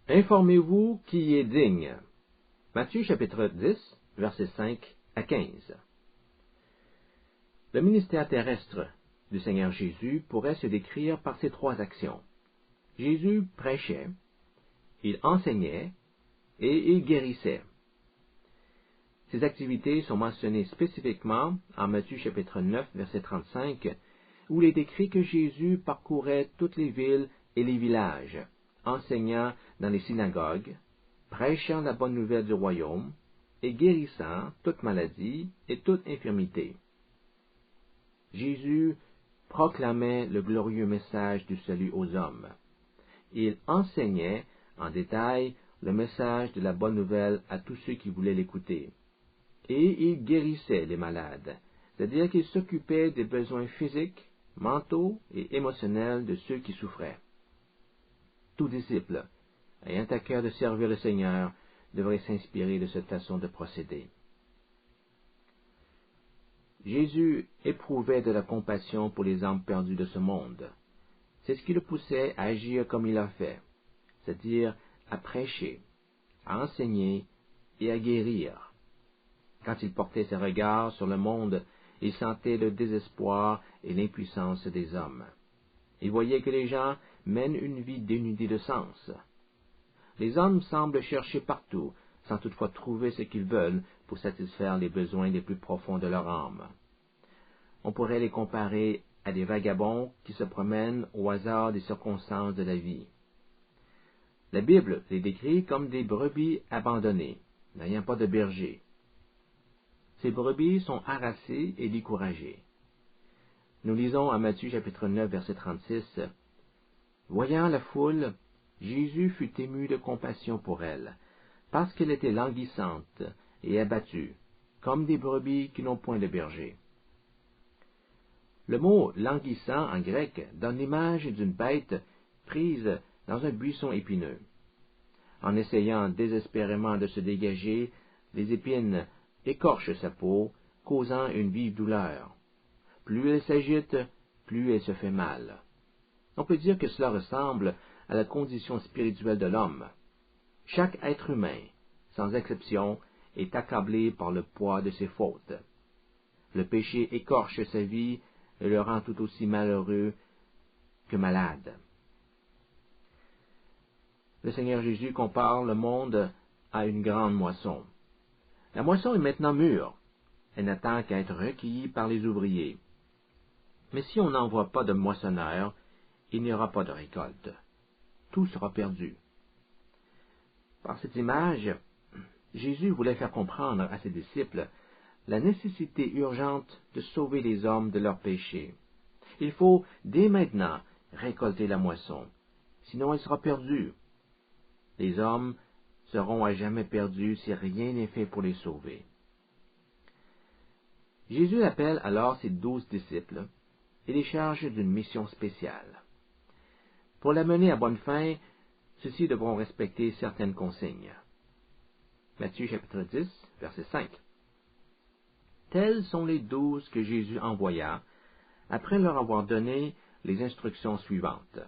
Informez-vous qui est digne. Matthieu chapitre 10, versets 5 à 15. Le ministère terrestre du Seigneur Jésus pourrait se décrire par ces trois actions. Jésus prêchait, il enseignait et il guérissait. Ces activités sont mentionnées spécifiquement en Matthieu chapitre 9, verset 35, où il est écrit que Jésus parcourait toutes les villes et les villages, enseignant dans les synagogues, prêchant la bonne nouvelle du royaume et guérissant toute maladie et toute infirmité. Jésus proclamait le glorieux message du salut aux hommes. Il enseignait en détail le message de la bonne nouvelle à tous ceux qui voulaient l'écouter. Et il guérissait les malades, c'est-à-dire qu'il s'occupait des besoins physiques, mentaux et émotionnels de ceux qui souffraient. Tout disciple, ayant à cœur de servir le Seigneur, devrait s'inspirer de cette façon de procéder. Jésus éprouvait de la compassion pour les âmes perdues de ce monde. C'est ce qui le poussait à agir comme il a fait, c'est-à-dire à prêcher, à enseigner et à guérir. Quand il portait ses regards sur le monde, il sentait le désespoir et l'impuissance des hommes. Il voyait que les gens mènent une vie dénudée de sens. Les hommes semblent chercher partout, sans toutefois trouver ce qu'ils veulent pour satisfaire les besoins les plus profonds de leur âme. On pourrait les comparer à des vagabonds qui se promènent au hasard des circonstances de la vie. La Bible les décrit comme des brebis abandonnées, n'ayant pas de berger. Ces brebis sont harassées et découragées. Nous lisons à Matthieu chapitre 9, verset 36, « Voyant la foule, Jésus fut ému de compassion pour elle, parce qu'elle était languissante et abattue, comme des brebis qui n'ont point de berger. » Le mot « languissant » en grec donne l'image d'une bête prise dans un buisson épineux. En essayant désespérément de se dégager, les épines écorchent sa peau, causant une vive douleur. Plus elle s'agite, plus elle se fait mal. On peut dire que cela ressemble à la condition spirituelle de l'homme. Chaque être humain, sans exception, est accablé par le poids de ses fautes. Le péché écorche sa vie et le rend tout aussi malheureux que malade. Le Seigneur Jésus compare le monde à une grande moisson. La moisson est maintenant mûre. Elle n'attend qu'à être recueillie par les ouvriers. Mais si on n'envoie pas de moissonneur, il n'y aura pas de récolte. Tout sera perdu. Par cette image, Jésus voulait faire comprendre à ses disciples la nécessité urgente de sauver les hommes de leurs péchés. Il faut, dès maintenant, récolter la moisson, sinon elle sera perdue. Les hommes seront à jamais perdus si rien n'est fait pour les sauver. Jésus appelle alors ses 12 disciples et les charge d'une mission spéciale. Pour la mener à bonne fin, ceux-ci devront respecter certaines consignes. Matthieu chapitre 10, verset 5. Tels sont les 12 que Jésus envoya, après leur avoir donné les instructions suivantes.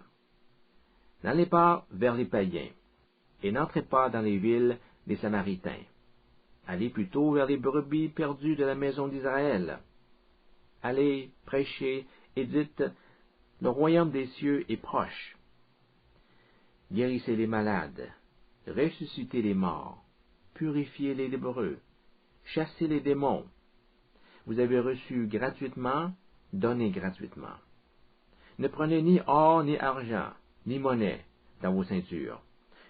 N'allez pas vers les païens, et n'entrez pas dans les villes des Samaritains. Allez plutôt vers les brebis perdues de la maison d'Israël. Allez, prêchez et dites, le royaume des cieux est proche. Guérissez les malades, ressuscitez les morts, purifiez les lépreux, chassez les démons. Vous avez reçu gratuitement, donnez gratuitement. Ne prenez ni or ni argent, ni monnaie dans vos ceintures,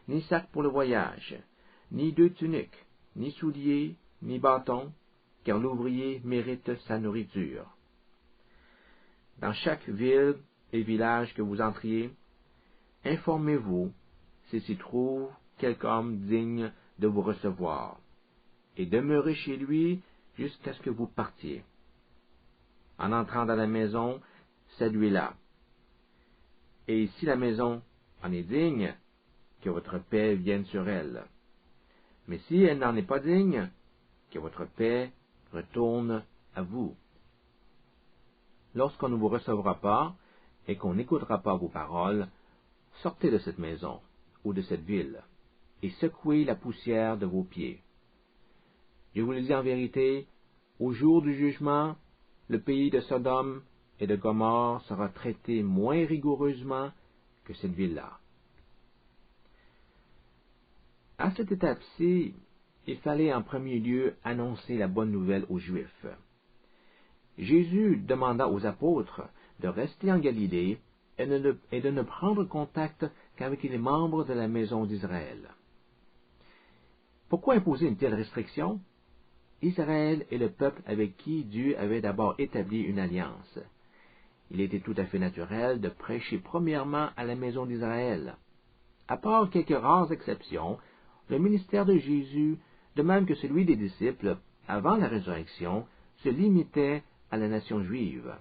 ni sac pour le voyage, ni 2 tuniques, ni souliers, ni bâton, car l'ouvrier mérite sa nourriture. Dans chaque ville et village que vous entriez, informez-vous s'il s'y trouve quelque homme digne de vous recevoir, et demeurez chez lui jusqu'à ce que vous partiez. En entrant dans la maison, saluez-la. Et si la maison en est digne, que votre paix vienne sur elle. Mais si elle n'en est pas digne, que votre paix retourne à vous. Lorsqu'on ne vous recevra pas et qu'on n'écoutera pas vos paroles, sortez de cette maison ou de cette ville. et secouez la poussière de vos pieds. Je vous le dis en vérité, au jour du jugement, le pays de Sodome et de Gomorrhe sera traité moins rigoureusement que cette ville-là. À cette étape-ci, il fallait en premier lieu annoncer la bonne nouvelle aux Juifs. Jésus demanda aux apôtres de rester en Galilée et de ne prendre contact qu'avec les membres de la maison d'Israël. Pourquoi imposer une telle restriction? Israël est le peuple avec qui Dieu avait d'abord établi une alliance. Il était tout à fait naturel de prêcher premièrement à la maison d'Israël. À part quelques rares exceptions, le ministère de Jésus, de même que celui des disciples, avant la résurrection, se limitait à la nation juive.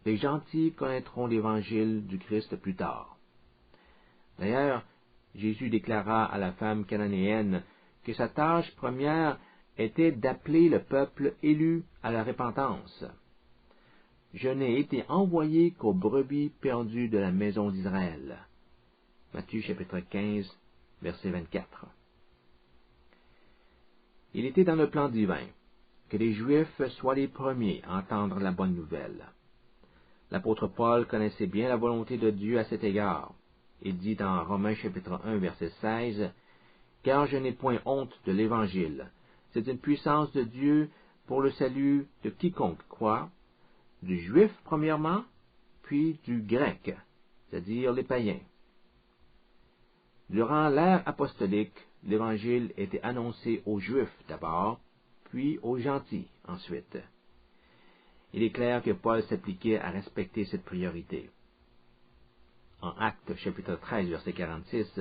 Les gentils connaîtront l'évangile du Christ plus tard. D'ailleurs, Jésus déclara à la femme cananéenne que sa tâche première était d'appeler le peuple élu à la repentance. Je n'ai été envoyé qu'aux brebis perdues de la maison d'Israël. Matthieu chapitre 15, verset 24. Il était dans le plan divin que les Juifs soient les premiers à entendre la bonne nouvelle. L'apôtre Paul connaissait bien la volonté de Dieu à cet égard. Il dit dans Romains chapitre 1, verset 16, « Car je n'ai point honte de l'Évangile. C'est une puissance de Dieu pour le salut de quiconque croit, du Juif premièrement, puis du Grec, c'est-à-dire les païens. » Durant l'ère apostolique, l'Évangile était annoncé aux Juifs d'abord, puis aux gentils ensuite. Il est clair que Paul s'appliquait à respecter cette priorité. En Actes chapitre 13, verset 46,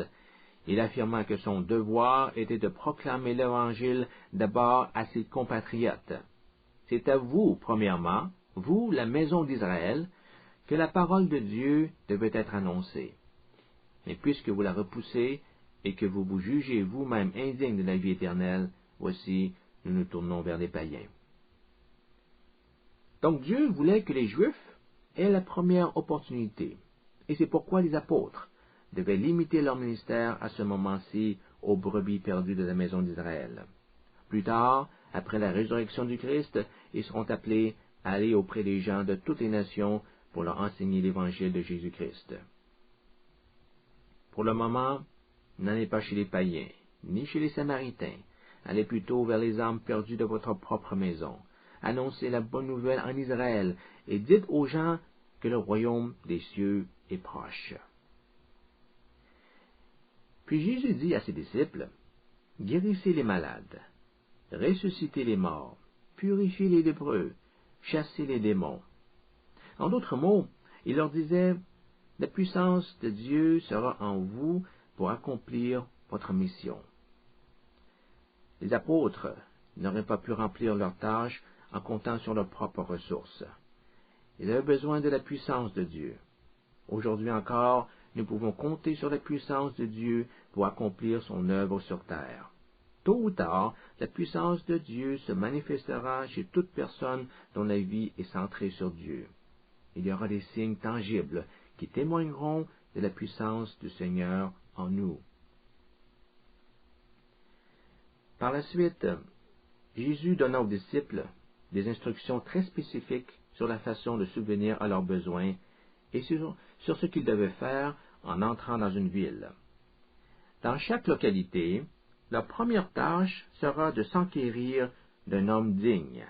il affirma que son devoir était de proclamer l'Évangile d'abord à ses compatriotes. C'est à vous, premièrement, vous, la maison d'Israël, que la parole de Dieu devait être annoncée. Mais puisque vous la repoussez et que vous vous jugez vous-même indigne de la vie éternelle, voici, nous nous tournons vers les païens. Donc Dieu voulait que les Juifs aient la première opportunité, et c'est pourquoi les apôtres devaient limiter leur ministère à ce moment-ci aux brebis perdues de la maison d'Israël. Plus tard, après la résurrection du Christ, ils seront appelés à aller auprès des gens de toutes les nations pour leur enseigner l'évangile de Jésus-Christ. Pour le moment, n'allez pas chez les païens, ni chez les Samaritains. Allez plutôt vers les âmes perdues de votre propre maison. Annoncez la bonne nouvelle en Israël et dites aux gens que le royaume des cieux est proche. Puis Jésus dit à ses disciples, « Guérissez les malades, ressuscitez les morts, purifiez les lépreux, chassez les démons. » En d'autres mots, il leur disait, « La puissance de Dieu sera en vous pour accomplir votre mission. » Les apôtres n'auraient pas pu remplir leur tâche en comptant sur leurs propres ressources. Ils avaient besoin de la puissance de Dieu. Aujourd'hui encore, nous pouvons compter sur la puissance de Dieu pour accomplir son œuvre sur terre. Tôt ou tard, la puissance de Dieu se manifestera chez toute personne dont la vie est centrée sur Dieu. Il y aura des signes tangibles qui témoigneront de la puissance du Seigneur en nous. Par la suite, Jésus donna aux disciples des instructions très spécifiques sur la façon de subvenir à leurs besoins et sur ce qu'ils devaient faire en entrant dans une ville. Dans chaque localité, leur première tâche sera de s'enquérir d'un homme digne.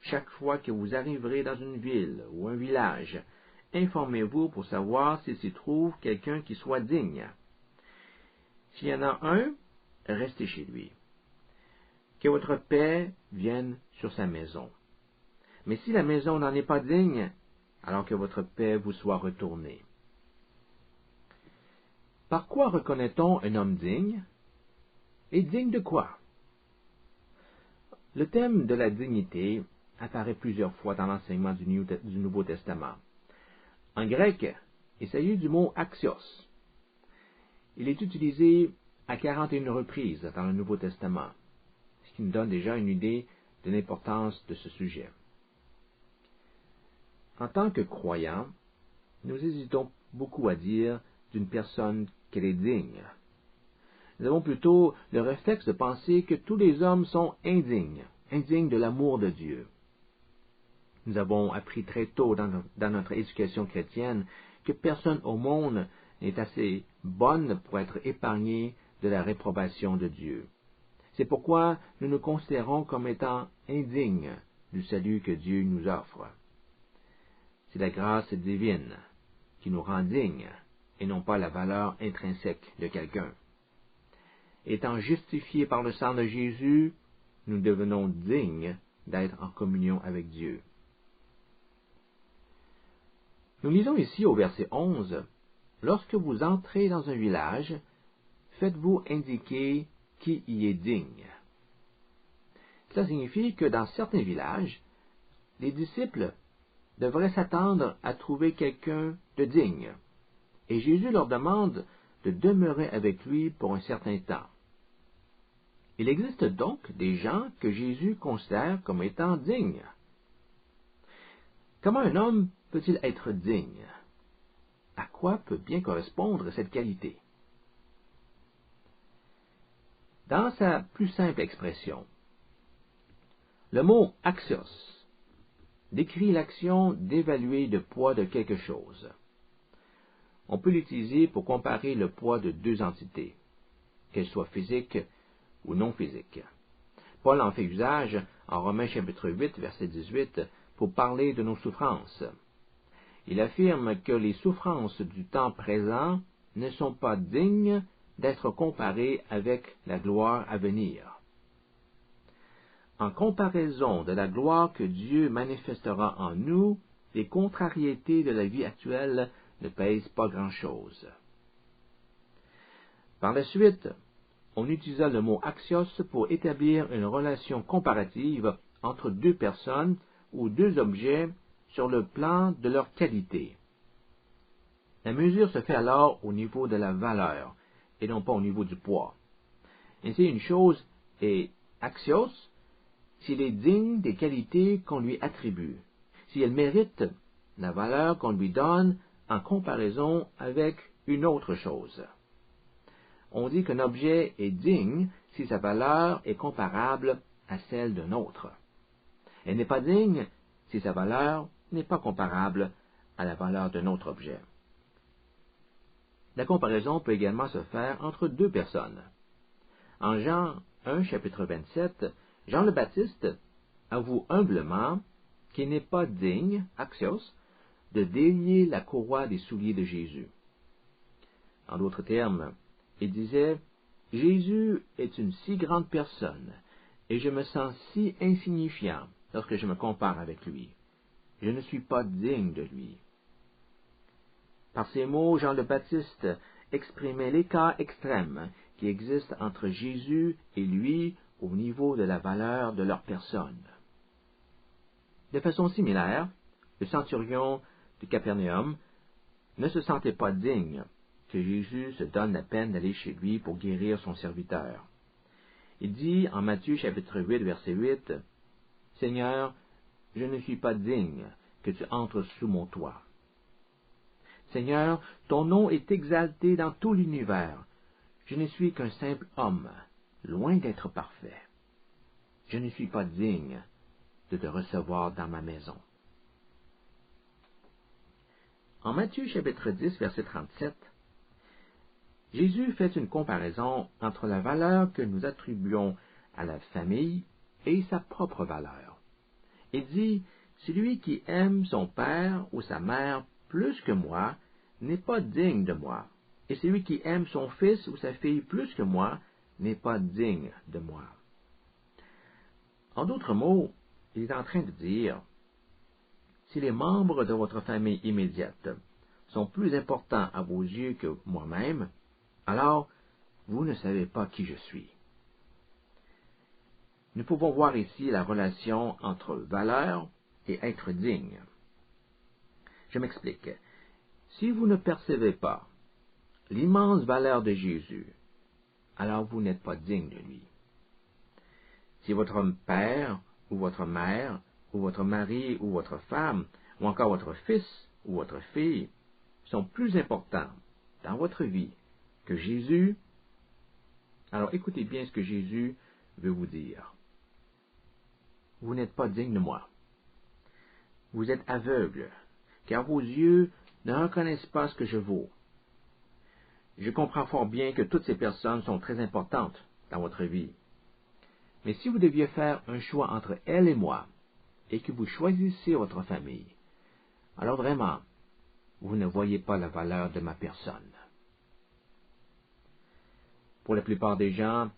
Chaque fois que vous arriverez dans une ville ou un village, informez-vous pour savoir s'il s'y trouve quelqu'un qui soit digne. S'il y en a un, restez chez lui. Que votre paix vienne sur sa maison. Mais si la maison n'en est pas digne, alors que votre paix vous soit retournée. Par quoi reconnaît-on un homme digne? Et digne de quoi? Le thème de la dignité apparaît plusieurs fois dans l'enseignement du Nouveau Testament. En grec, il s'agit du mot axios. Il est utilisé à 41 reprises dans le Nouveau Testament, ce qui nous donne déjà une idée de l'importance de ce sujet. En tant que croyants, nous hésitons beaucoup à dire d'une personne qu'elle est digne. Nous avons plutôt le réflexe de penser que tous les hommes sont indignes de l'amour de Dieu. Nous avons appris très tôt dans notre éducation chrétienne que personne au monde n'est assez bonne pour être épargnée de la réprobation de Dieu. C'est pourquoi nous nous considérons comme étant indignes du salut que Dieu nous offre. C'est la grâce divine qui nous rend dignes et non pas la valeur intrinsèque de quelqu'un. Étant justifiés par le sang de Jésus, nous devenons dignes d'être en communion avec Dieu. Nous lisons ici au verset 11, « Lorsque vous entrez dans un village, faites-vous indiquer qui y est digne. » Cela signifie que dans certains villages, les disciples devraient s'attendre à trouver quelqu'un de digne, et Jésus leur demande de demeurer avec lui pour un certain temps. Il existe donc des gens que Jésus considère comme étant dignes. Comment un homme peut-il être digne? À quoi peut bien correspondre cette qualité? Dans sa plus simple expression, le mot « axios » décrit l'action d'évaluer le poids de quelque chose. On peut l'utiliser pour comparer le poids de deux entités, qu'elles soient physiques ou non physiques. Paul en fait usage en Romains chapitre 8, verset 18, pour parler de nos souffrances. Il affirme que les souffrances du temps présent ne sont pas dignes d'être comparées avec la gloire à venir. En comparaison de la gloire que Dieu manifestera en nous, les contrariétés de la vie actuelle ne pèsent pas grand-chose. Par la suite, on utilisa le mot axios pour établir une relation comparative entre deux personnes ou deux objets sur le plan de leur qualité. La mesure se fait alors au niveau de la valeur et non pas au niveau du poids. Ainsi, une chose est axios s'il est digne des qualités qu'on lui attribue, si elle mérite la valeur qu'on lui donne en comparaison avec une autre chose. On dit qu'un objet est digne si sa valeur est comparable à celle d'un autre. Elle n'est pas digne si sa valeur n'est pas comparable à la valeur d'un autre objet. La comparaison peut également se faire entre deux personnes. En Jean 1, chapitre 27, Jean le Baptiste avoue humblement qu'il n'est pas digne, axios, de délier la courroie des souliers de Jésus. En d'autres termes, il disait, « Jésus est une si grande personne, et je me sens si insignifiant lorsque je me compare avec lui. Je ne suis pas digne de lui. » Par ces mots, Jean le Baptiste exprimait l'écart extrême qui existe entre Jésus et lui au niveau de la valeur de leur personne. De façon similaire, le centurion de Capernaum ne se sentait pas digne que Jésus se donne la peine d'aller chez lui pour guérir son serviteur. Il dit en Matthieu chapitre 8, verset 8, « Seigneur, je ne suis pas digne que tu entres sous mon toit. Seigneur, ton nom est exalté dans tout l'univers. Je ne suis qu'un simple homme, loin d'être parfait. Je ne suis pas digne de te recevoir dans ma maison. » En Matthieu chapitre 10, verset 37, Jésus fait une comparaison entre la valeur que nous attribuons à la famille et sa propre valeur. Il dit, « Celui qui aime son père ou sa mère plus que moi n'est pas digne de moi, et celui qui aime son fils ou sa fille plus que moi n'est pas digne de moi. » En d'autres mots, il est en train de dire, si les membres de votre famille immédiate sont plus importants à vos yeux que moi-même, alors vous ne savez pas qui je suis. Nous pouvons voir ici la relation entre valeur et être digne. Je m'explique. Si vous ne percevez pas l'immense valeur de Jésus, alors vous n'êtes pas digne de lui. Si votre père ou votre mère ou votre mari ou votre femme ou encore votre fils ou votre fille sont plus importants dans votre vie que Jésus, Alors écoutez bien ce que Jésus veut vous dire. Vous n'êtes pas digne de moi. Vous êtes aveugle, car vos yeux ne reconnaissent pas ce que je vaux. Je comprends fort bien que toutes ces personnes sont très importantes dans votre vie. Mais si vous deviez faire un choix entre elles et moi, et que vous choisissez votre famille, alors vraiment, vous ne voyez pas la valeur de ma personne. Pour la plupart des gens,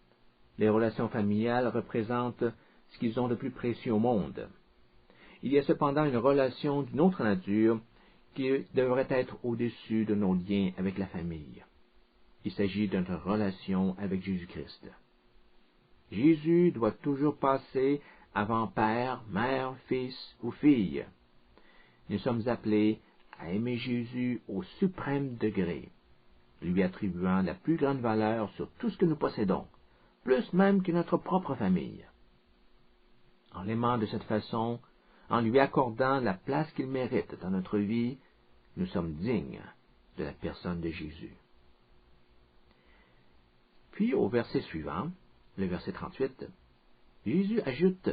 les relations familiales représentent ce qu'ils ont de plus précieux au monde. Il y a cependant une relation d'une autre nature qui devrait être au-dessus de nos liens avec la famille. Il s'agit d'une relation avec Jésus-Christ. Jésus doit toujours passer avant père, mère, fils ou fille. Nous sommes appelés à aimer Jésus au suprême degré, lui attribuant la plus grande valeur sur tout ce que nous possédons, plus même que notre propre famille. En l'aimant de cette façon, en lui accordant la place qu'il mérite dans notre vie, nous sommes dignes de la personne de Jésus. Puis au verset suivant, le verset 38, Jésus ajoute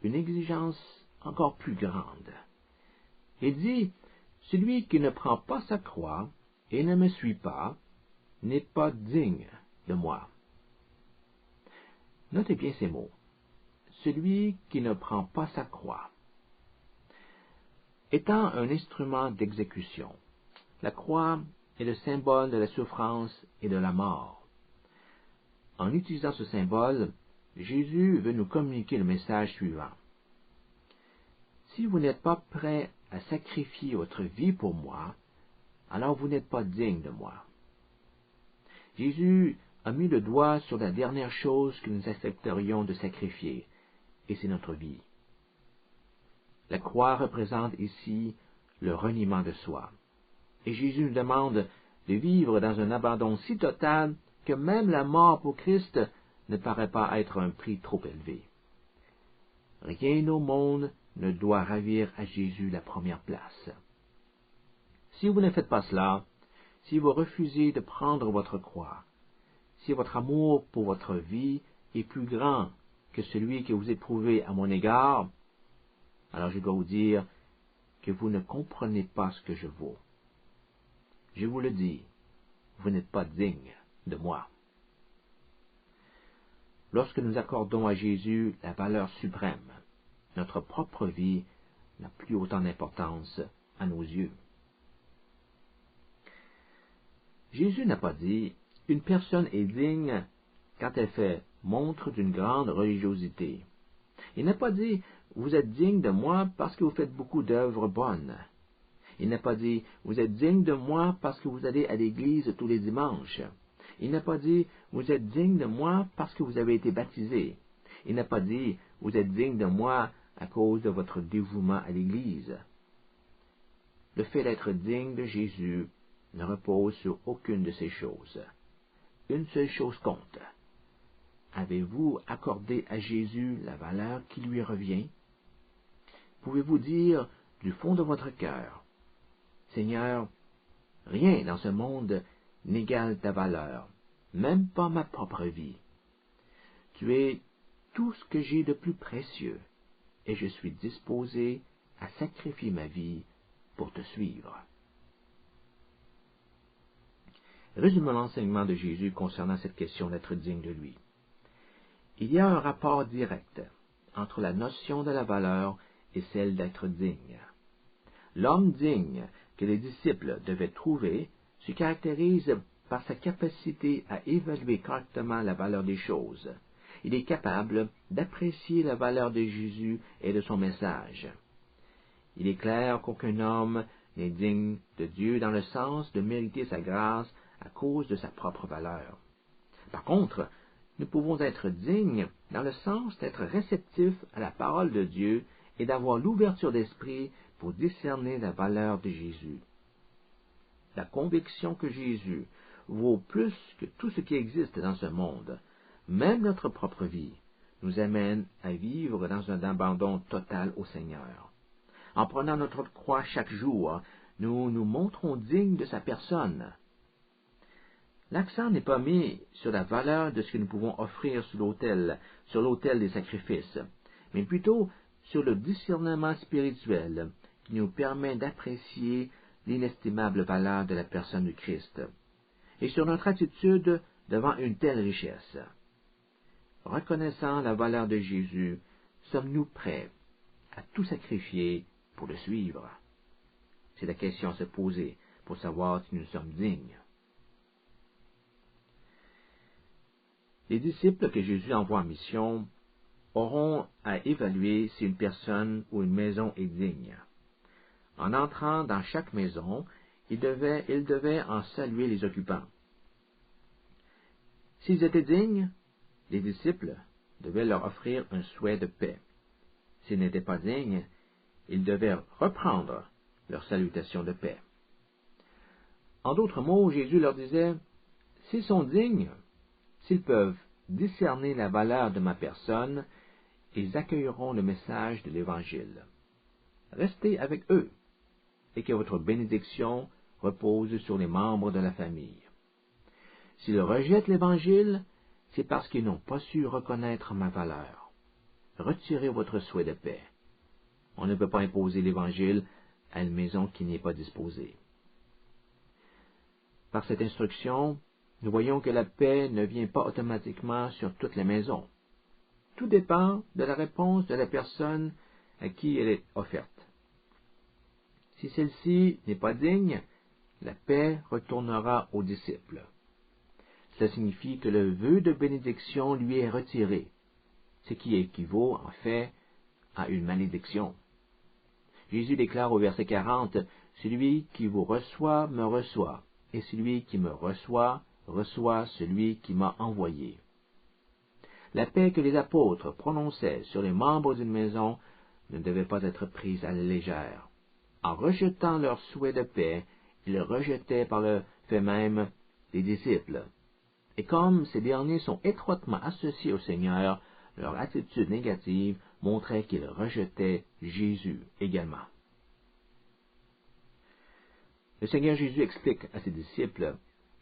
une exigence encore plus grande. Il dit, « Celui qui ne prend pas sa croix et ne me suit pas n'est pas digne de moi. » Notez bien ces mots. Celui qui ne prend pas sa croix. Étant un instrument d'exécution, la croix est le symbole de la souffrance et de la mort. En utilisant ce symbole, Jésus veut nous communiquer le message suivant. Si vous n'êtes pas prêt à sacrifier votre vie pour moi, alors vous n'êtes pas digne de moi. Jésus a mis le doigt sur la dernière chose que nous accepterions de sacrifier, et c'est notre vie. La croix représente ici le reniement de soi, et Jésus nous demande de vivre dans un abandon si total que même la mort pour Christ ne paraît pas être un prix trop élevé. Rien au monde ne doit ravir à Jésus la première place. Si vous ne faites pas cela, si vous refusez de prendre votre croix, si votre amour pour votre vie est plus grand que celui que vous éprouvez à mon égard, alors je dois vous dire que vous ne comprenez pas ce que je vaux. Je vous le dis, vous n'êtes pas digne de moi. Lorsque nous accordons à Jésus la valeur suprême, notre propre vie n'a plus autant d'importance à nos yeux. Jésus n'a pas dit « Une personne est digne quand elle fait montre d'une grande religiosité ». Il n'a pas dit « Vous êtes digne de moi parce que vous faites beaucoup d'œuvres bonnes ». Il n'a pas dit « Vous êtes digne de moi parce que vous allez à l'église tous les dimanches ». Il n'a pas dit « Vous êtes digne de moi parce que vous avez été baptisé ». Il n'a pas dit « Vous êtes digne de moi à cause de votre dévouement à l'église ». Le fait d'être digne de Jésus ne repose sur aucune de ces choses. Une seule chose compte. Avez-vous accordé à Jésus la valeur qui lui revient? Pouvez-vous dire du fond de votre cœur, « Seigneur, rien dans ce monde n'égale ta valeur, même pas ma propre vie. Tu es tout ce que j'ai de plus précieux, et je suis disposé à sacrifier ma vie pour te suivre. » Résumons l'enseignement de Jésus concernant cette question d'être digne de lui. Il y a un rapport direct entre la notion de la valeur et celle d'être digne. L'homme digne que les disciples devaient trouver se caractérise par sa capacité à évaluer correctement la valeur des choses. Il est capable d'apprécier la valeur de Jésus et de son message. Il est clair qu'aucun homme n'est digne de Dieu dans le sens de mériter sa grâce à cause de sa propre valeur. Par contre, nous pouvons être dignes dans le sens d'être réceptifs à la parole de Dieu et d'avoir l'ouverture d'esprit pour discerner la valeur de Jésus. La conviction que Jésus vaut plus que tout ce qui existe dans ce monde, même notre propre vie, nous amène à vivre dans un abandon total au Seigneur. En prenant notre croix chaque jour, nous nous montrons dignes de sa personne. L'accent n'est pas mis sur la valeur de ce que nous pouvons offrir sur l'autel des sacrifices, mais plutôt sur le discernement spirituel qui nous permet d'apprécier l'inestimable valeur de la personne du Christ, et sur notre attitude devant une telle richesse. Reconnaissant la valeur de Jésus, sommes-nous prêts à tout sacrifier pour le suivre? C'est la question à se poser pour savoir si nous sommes dignes. Les disciples que Jésus envoie en mission auront à évaluer si une personne ou une maison est digne. En entrant dans chaque maison, ils devaient en saluer les occupants. S'ils étaient dignes, les disciples devaient leur offrir un souhait de paix. S'ils n'étaient pas dignes, ils devaient reprendre leur salutation de paix. En d'autres mots, Jésus leur disait, « S'ils sont dignes, s'ils peuvent discerner la valeur de ma personne, ils accueilleront le message de l'Évangile. Restez avec eux, et que votre bénédiction repose sur les membres de la famille. S'ils rejettent l'Évangile, c'est parce qu'ils n'ont pas su reconnaître ma valeur. Retirez votre souhait de paix. On ne peut pas imposer l'Évangile à une maison qui n'y est pas disposée. » Par cette instruction, nous voyons que la paix ne vient pas automatiquement sur toutes les maisons. Tout dépend de la réponse de la personne à qui elle est offerte. Si celle-ci n'est pas digne, la paix retournera aux disciples. Cela signifie que le vœu de bénédiction lui est retiré, ce qui équivaut en fait à une malédiction. Jésus déclare au verset 40, « Celui qui vous reçoit me reçoit, et celui qui me reçoit reçoit celui qui m'a envoyé. » La paix que les apôtres prononçaient sur les membres d'une maison ne devait pas être prise à la légère. En rejetant leur souhait de paix, ils rejetaient par le fait même les disciples. Et comme ces derniers sont étroitement associés au Seigneur, leur attitude négative montrait qu'ils rejetaient Jésus également. Le Seigneur Jésus explique à ses disciples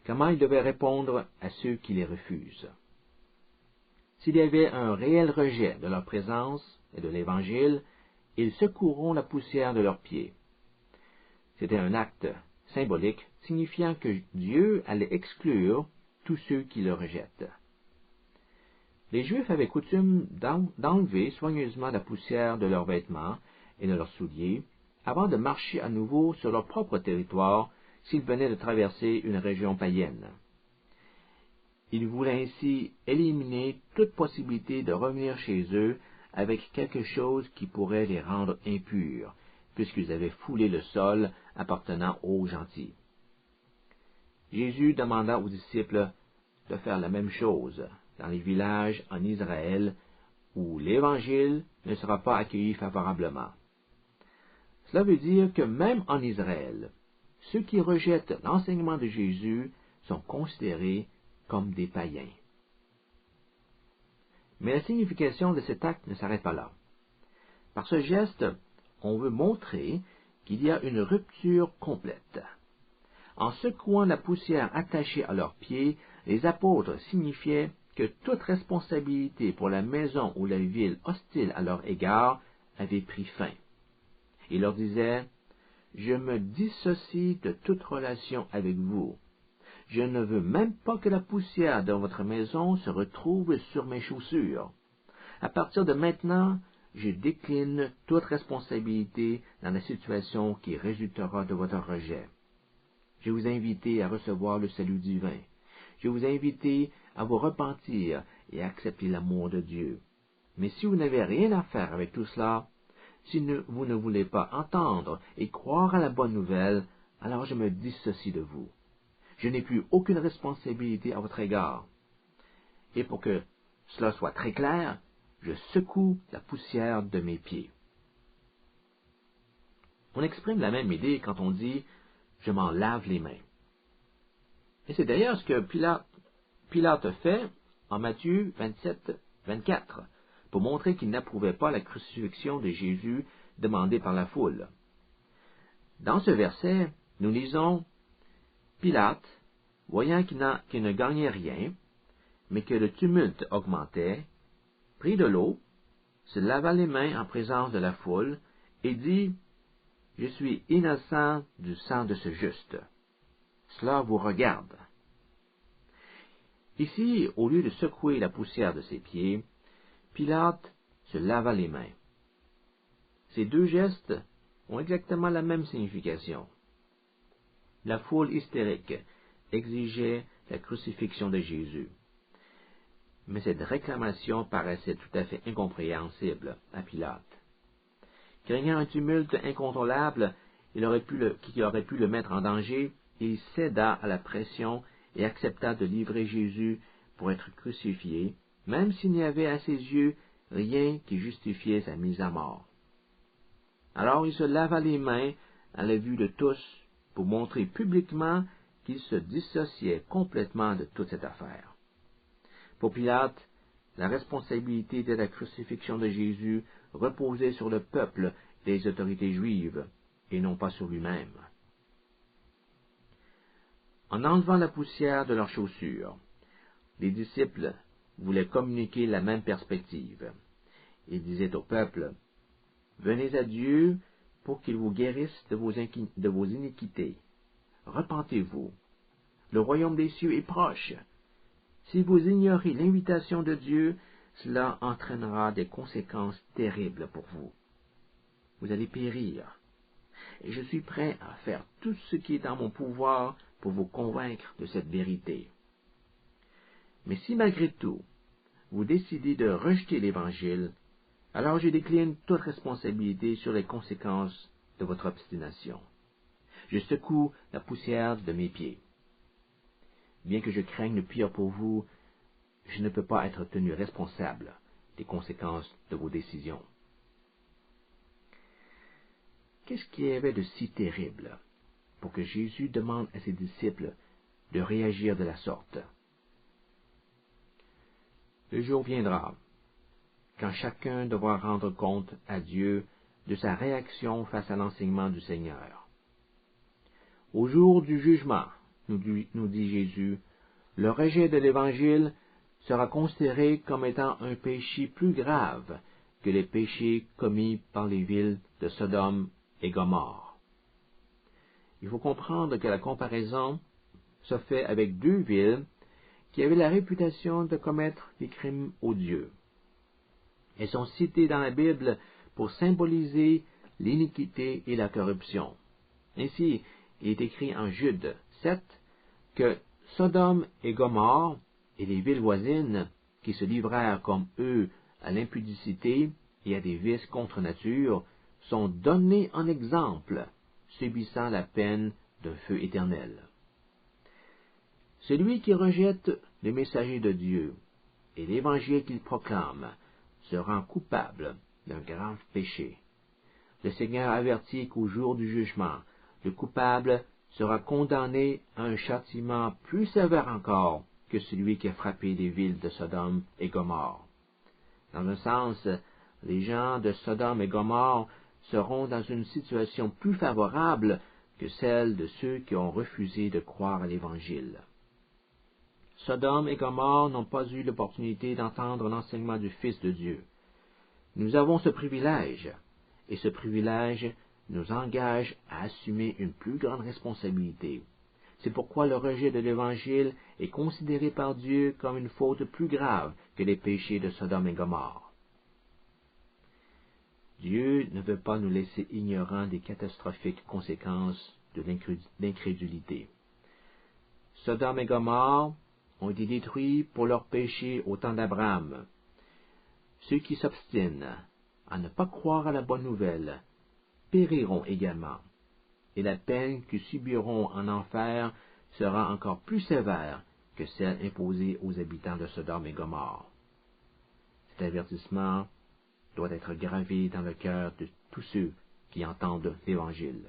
comment ils devaient répondre à ceux qui les refusent. S'il y avait un réel rejet de leur présence et de l'Évangile, ils secoueront la poussière de leurs pieds. C'était un acte symbolique signifiant que Dieu allait exclure tous ceux qui le rejettent. Les Juifs avaient coutume d'enlever soigneusement la poussière de leurs vêtements et de leurs souliers avant de marcher à nouveau sur leur propre territoire s'ils venaient de traverser une région païenne. Ils voulaient ainsi éliminer toute possibilité de revenir chez eux avec quelque chose qui pourrait les rendre impurs, puisqu'ils avaient foulé le sol appartenant aux gentils. Jésus demanda aux disciples de faire la même chose dans les villages en Israël où l'Évangile ne sera pas accueilli favorablement. Cela veut dire que même en Israël, ceux qui rejettent l'enseignement de Jésus sont considérés comme des païens. Mais la signification de cet acte ne s'arrête pas là. Par ce geste, on veut montrer qu'il y a une rupture complète. En secouant la poussière attachée à leurs pieds, les apôtres signifiaient que toute responsabilité pour la maison ou la ville hostile à leur égard avait pris fin. Ils leur disaient, « Je me dissocie de toute relation avec vous. Je ne veux même pas que la poussière de votre maison se retrouve sur mes chaussures. À partir de maintenant, je décline toute responsabilité dans la situation qui résultera de votre rejet. Je vous invite à recevoir le salut divin. Je vous invite à vous repentir et à accepter l'amour de Dieu. Mais si vous n'avez rien à faire avec tout cela, si vous ne voulez pas entendre et croire à la bonne nouvelle, alors je me dissocie de vous. Je n'ai plus aucune responsabilité à votre égard. Et pour que cela soit très clair, je secoue la poussière de mes pieds. » On exprime la même idée quand on dit « je m'en lave les mains ». Et c'est d'ailleurs ce que Pilate fait en Matthieu 27, 24, pour montrer qu'il n'approuvait pas la crucifixion de Jésus demandée par la foule. Dans ce verset, nous lisons « Pilate, voyant qu'il ne gagnait rien, mais que le tumulte augmentait, prit de l'eau, se lava les mains en présence de la foule, et dit, « Je suis innocent du sang de ce juste. Cela vous regarde. » Ici, au lieu de secouer la poussière de ses pieds, Pilate se lava les mains. Ces deux gestes ont exactement la même signification. La foule hystérique exigeait la crucifixion de Jésus. Mais cette réclamation paraissait tout à fait incompréhensible à Pilate. Craignant un tumulte incontrôlable qui aurait pu le mettre en danger, il céda à la pression et accepta de livrer Jésus pour être crucifié, même s'il n'y avait à ses yeux rien qui justifiait sa mise à mort. Alors il se lava les mains à la vue de tous pour montrer publiquement qu'il se dissociait complètement de toute cette affaire. Pour Pilate, la responsabilité de la crucifixion de Jésus reposait sur le peuple et les autorités juives, et non pas sur lui-même. En enlevant la poussière de leurs chaussures, les disciples voulaient communiquer la même perspective. Ils disaient au peuple, « Venez à Dieu pour qu'il vous guérisse de vos iniquités. Repentez-vous. Le royaume des cieux est proche. Si vous ignorez l'invitation de Dieu, cela entraînera des conséquences terribles pour vous. Vous allez périr. Et je suis prêt à faire tout ce qui est en mon pouvoir pour vous convaincre de cette vérité. Mais si malgré tout, vous décidez de rejeter l'Évangile, alors je décline toute responsabilité sur les conséquences de votre obstination. Je secoue la poussière de mes pieds. Bien que je craigne le pire pour vous, je ne peux pas être tenu responsable des conséquences de vos décisions. » Qu'est-ce qu'il y avait de si terrible pour que Jésus demande à ses disciples de réagir de la sorte? Le jour viendra quand chacun devra rendre compte à Dieu de sa réaction face à l'enseignement du Seigneur. Au jour du jugement, nous dit Jésus, le rejet de l'Évangile sera considéré comme étant un péché plus grave que les péchés commis par les villes de Sodome et Gomorrhe. Il faut comprendre que la comparaison se fait avec deux villes qui avaient la réputation de commettre des crimes odieux. Elles sont citées dans la Bible pour symboliser l'iniquité et la corruption. Ainsi, il est écrit en Jude 7 que Sodome et Gomorrhe et les villes voisines qui se livrèrent comme eux à l'impudicité et à des vices contre nature sont donnés en exemple, subissant la peine d'un feu éternel. Celui qui rejette les messagers de Dieu et l'évangile qu'il proclame se rend coupable d'un grave péché. Le Seigneur avertit qu'au jour du jugement, le coupable sera condamné à un châtiment plus sévère encore que celui qui a frappé les villes de Sodome et Gomorrhe. Dans un sens, les gens de Sodome et Gomorrhe seront dans une situation plus favorable que celle de ceux qui ont refusé de croire à l'Évangile. Sodome et Gomorrhe n'ont pas eu l'opportunité d'entendre l'enseignement du Fils de Dieu. Nous avons ce privilège, et ce privilège nous engage à assumer une plus grande responsabilité. C'est pourquoi le rejet de l'Évangile est considéré par Dieu comme une faute plus grave que les péchés de Sodome et Gomorrhe. Dieu ne veut pas nous laisser ignorants des catastrophiques conséquences de l'incrédulité. Sodome et Gomorrhe ont été détruits pour leurs péchés au temps d'Abraham. Ceux qui s'obstinent à ne pas croire à la bonne nouvelle périront également, et la peine qu'ils subiront en enfer sera encore plus sévère que celle imposée aux habitants de Sodome et Gomorrhe. Cet avertissement doit être gravé dans le cœur de tous ceux qui entendent l'Évangile.